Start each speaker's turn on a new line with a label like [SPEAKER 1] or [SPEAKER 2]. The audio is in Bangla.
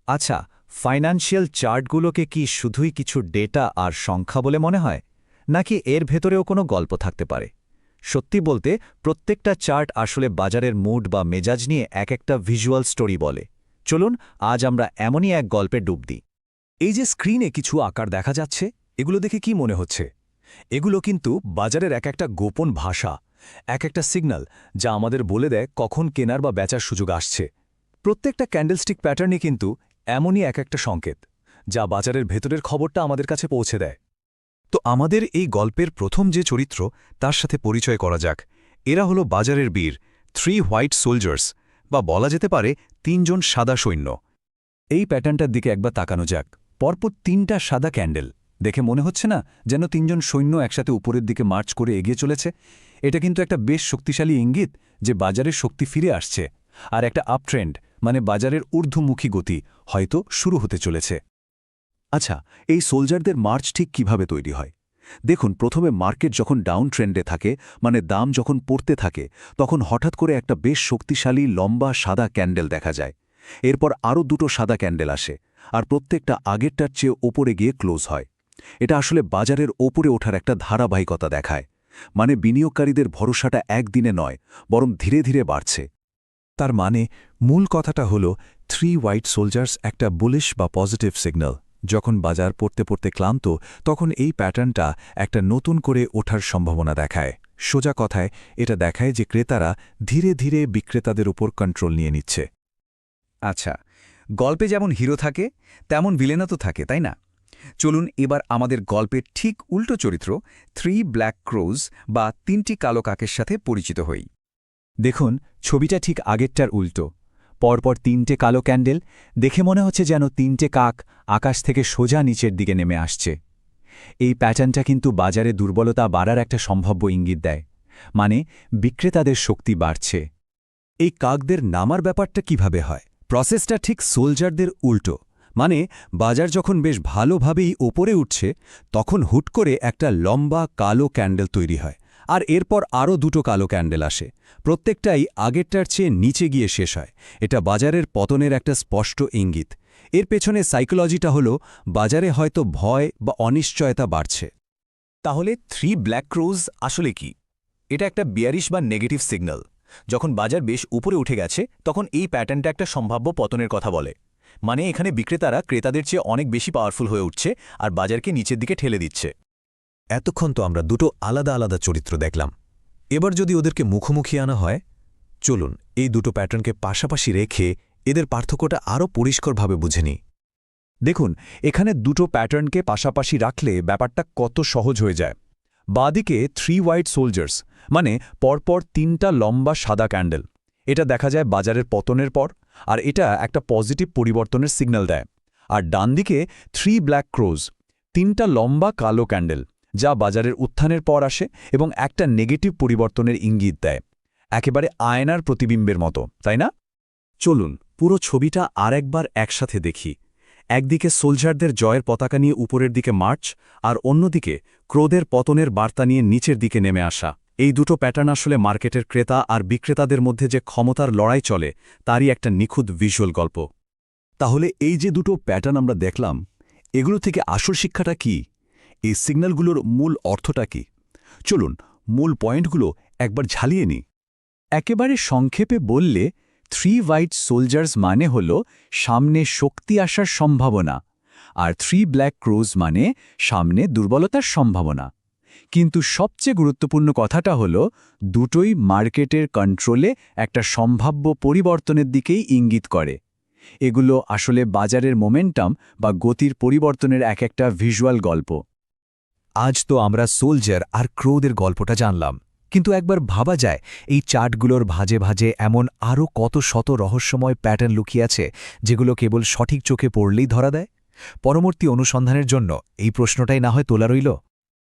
[SPEAKER 1] আচ্ছা, ফাইন্যান্সিয়াল চার্টগুলোকে কি শুধুই কিছু ডেটা আর সংখ্যা বলে মনে হয়, নাকি এর ভেতরেও কোনো গল্প থাকতে পারে? সত্যি বলতে প্রত্যেকটা চার্ট আসলে বাজারের মুড বা মেজাজ নিয়ে এক একটা ভিজুয়াল স্টোরি বলে। চলুন আজ আমরা এমনই এক গল্পে ডুব দিই।
[SPEAKER 2] এই যে স্ক্রিনে কিছু আকার দেখা যাচ্ছে, এগুলো দেখে কি মনে হচ্ছে? এগুলো কিন্তু বাজারের এক একটা গোপন ভাষা, এক একটা সিগন্যাল, যা আমাদের বলে দেয় কখন কেনার বা বেচার সুযোগ আসছে। প্রত্যেকটা ক্যান্ডেলস্টিক প্যাটার্নই কিন্তু এমনই এক একটা সংকেত, যা বাজারের ভেতরের খবরটা আমাদের কাছে পৌঁছে দেয়। তো আমাদের এই গল্পের প্রথম যে চরিত্র, তার সাথে পরিচয় করা যাক। এরা হলো বাজারের বীর, 3 হোয়াইট সোলজার্স, বা বলা যেতে পারে 3 জন সাদা সৈন্য। এই প্যাটার্নটার দিকে একবার তাকানো যাক। পরপর 3টা সাদা ক্যান্ডেল দেখে মনে হচ্ছে না যেন 3 জন সৈন্য একসাথে উপরের দিকে মার্চ করে এগিয়ে চলেছে? এটা কিন্তু একটা বেশ শক্তিশালী ইঙ্গিত যে বাজারের শক্তি ফিরে আসছে, আর একটা আপট্রেন্ড মানে বাজারের ঊর্ধ্বমুখী গতি হয়তো শুরু হতে চলেছে। আচ্ছা, এই সোলজারদের মার্চ ঠিক কিভাবে তৈরি হয়? দেখুন, প্রথমে মার্কেট যখন ডাউন ট্রেন্ডে থাকে, মানে দাম যখন পড়তে থাকে, তখন হঠাৎ করে একটা বেশ শক্তিশালী লম্বা সাদা ক্যান্ডেল দেখা যায়। এরপর আরও 2টো সাদা ক্যান্ডেল আসে, আর প্রত্যেকটা আগেরটার চেয়ে ওপরে গিয়ে ক্লোজ হয়। এটা আসলে বাজারের ওপরে ওঠার একটা ধারাবাহিকতা দেখায়, মানে বিনিয়োগকারীদের ভরসাটা একদিনে নয়, বরং ধীরে ধীরে বাড়ছে। তার মানে মূল কথাটা হল 3 হোয়াইট সোলজার্স একটা বুলিশ বা পজিটিভ সিগন্যাল। যখন বাজার পড়তে পড়তে ক্লান্ত, তখন এই প্যাটার্নটা একটা নতুন করে ওঠার সম্ভাবনা দেখায়। সোজা কথায় এটা দেখায় যে ক্রেতারা ধীরে ধীরে বিক্রেতাদের উপর কন্ট্রোল নিয়ে নিচ্ছে।
[SPEAKER 3] আচ্ছা, গল্পে যেমন হিরো থাকে তেমন ভিলেনও তো থাকে, তাই না? চলুন এবার আমাদের গল্পের ঠিক উল্টো চরিত্র 3 ব্ল্যাক ক্রোজ বা 3টি কালো কাকের সাথে পরিচিত হই।
[SPEAKER 1] দেখুন, ছবিটা ঠিক আগেরটার উল্টো। পরপর 3টে কালো ক্যান্ডেল দেখে মনে হচ্ছে যেন 3টে কাক আকাশ থেকে সোজা নিচের দিকে নেমে আসছে। এই প্যাটার্নটা কিন্তু বাজারে দুর্বলতা বাড়ার একটা সম্ভাব্য ইঙ্গিত দেয়, মানে বিক্রেতাদের শক্তি বাড়ছে।
[SPEAKER 2] এই কাকদের নামার ব্যাপারটা কিভাবে হয়? প্রসেসটা ঠিক সোলজারদের উল্টো। মানে বাজার যখন বেশ ভালোভাবেই ওপরে উঠছে, তখন হুট করে একটা লম্বা কালো ক্যান্ডেল তৈরি হয়, আর এরপর আরও 2টো কালো ক্যান্ডেল আসে। প্রত্যেকটাই আগেরটার চেয়ে নিচে গিয়ে শেষ হয়। এটা বাজারের পতনের একটা স্পষ্ট ইঙ্গিত। এর পেছনে সাইকোলজিটা হলো বাজারে হয়তো ভয় বা অনিশ্চয়তা বাড়ছে।
[SPEAKER 3] তাহলে 3 ব্ল্যাক ক্রোজ আসলে কি? এটা একটা বিয়ারিশ বা নেগেটিভ সিগন্যাল। যখন বাজার বেশ উপরে উঠে গেছে, তখন এই প্যাটার্নটা একটা সম্ভাব্য পতনের কথা বলে। মানে এখানে বিক্রেতারা ক্রেতাদের চেয়ে অনেক বেশি পাওয়ারফুল হয়ে উঠছে আর বাজারকে নিচের দিকে ঠেলে দিচ্ছে।
[SPEAKER 2] এতক্ষণ তো আমরা 2টো আলাদা আলাদা চরিত্র দেখলাম। এবার যদি ওদেরকে মুখোমুখি আনা হয়, চলুন এই 2টো প্যাটার্নকে পাশাপাশি রেখে এদের পার্থক্যটা আরও পরিষ্কারভাবে বুঝে নিই।
[SPEAKER 1] দেখুন, এখানে 2টো প্যাটার্নকে পাশাপাশি রাখলে ব্যাপারটা কত সহজ হয়ে যায়। বাঁদিকে 3 হোয়াইট সোলজার্স, মানে পরপর 3টা লম্বা সাদা ক্যান্ডেল। এটা দেখা যায় বাজারের পতনের পর, আর এটা একটা পজিটিভ পরিবর্তনের সিগন্যাল দেয়। আর ডানদিকে 3 ব্ল্যাক ক্রোজ, 3টা লম্বা কালো ক্যান্ডেল, যা বাজারের উত্থানের পর আসে এবং একটা নেগেটিভ পরিবর্তনের ইঙ্গিত দেয়। একেবারে আয়নার প্রতিবিম্বের মতো, তাই না?
[SPEAKER 2] চলুন পুরো ছবিটা আরেকবার একসাথে দেখি। একদিকে সোলজারদের জয়ের পতাকা নিয়ে উপরের দিকে মার্চ, আর অন্যদিকে ক্রোধের পতনের বার্তা নিয়ে নিচের দিকে নেমে আসা। এই 2টো প্যাটার্ন আসলে মার্কেটের ক্রেতা আর বিক্রেতাদের মধ্যে যে ক্ষমতার লড়াই চলে, তারই একটা নিখুঁত ভিজুয়াল গল্প। তাহলে এই যে 2টো প্যাটার্ন আমরা দেখলাম, এগুলো থেকে আসল শিক্ষাটা কি? এই সিগন্যালগুলোর মূল অর্থটা কি? চলুন মূল পয়েন্টগুলো একবার ঝালিয়ে নিই।
[SPEAKER 1] একেবারে সংক্ষেপে বললে 3 হোয়াইট সোলজার্স মানে হল সামনে শক্তি আসার সম্ভাবনা, আর 3 ব্ল্যাক ক্রোজ মানে সামনে দুর্বলতার সম্ভাবনা। কিন্তু সবচেয়ে গুরুত্বপূর্ণ কথাটা হল দুটোই মার্কেটের কন্ট্রোলে একটা সম্ভাব্য পরিবর্তনের দিকেই ইঙ্গিত করে। এগুলো আসলে বাজারের মোমেন্টাম বা গতির পরিবর্তনের এক একটা ভিজুয়াল গল্প।
[SPEAKER 2] আজ তো আমরা সোলজার আর ক্রোদের গল্পটা জানলাম, কিন্তু একবার ভাবা যায় এই চার্টগুলোর ভাঁজে ভাঁজে এমন আরও কত শত রহস্যময় প্যাটার্ন লুকিয়ে আছে, যেগুলো কেবল সঠিক চোখে পড়লেই ধরা দেয়। পরবর্তী অনুসন্ধানের জন্য এই প্রশ্নটাই না হয় তোলা রইল।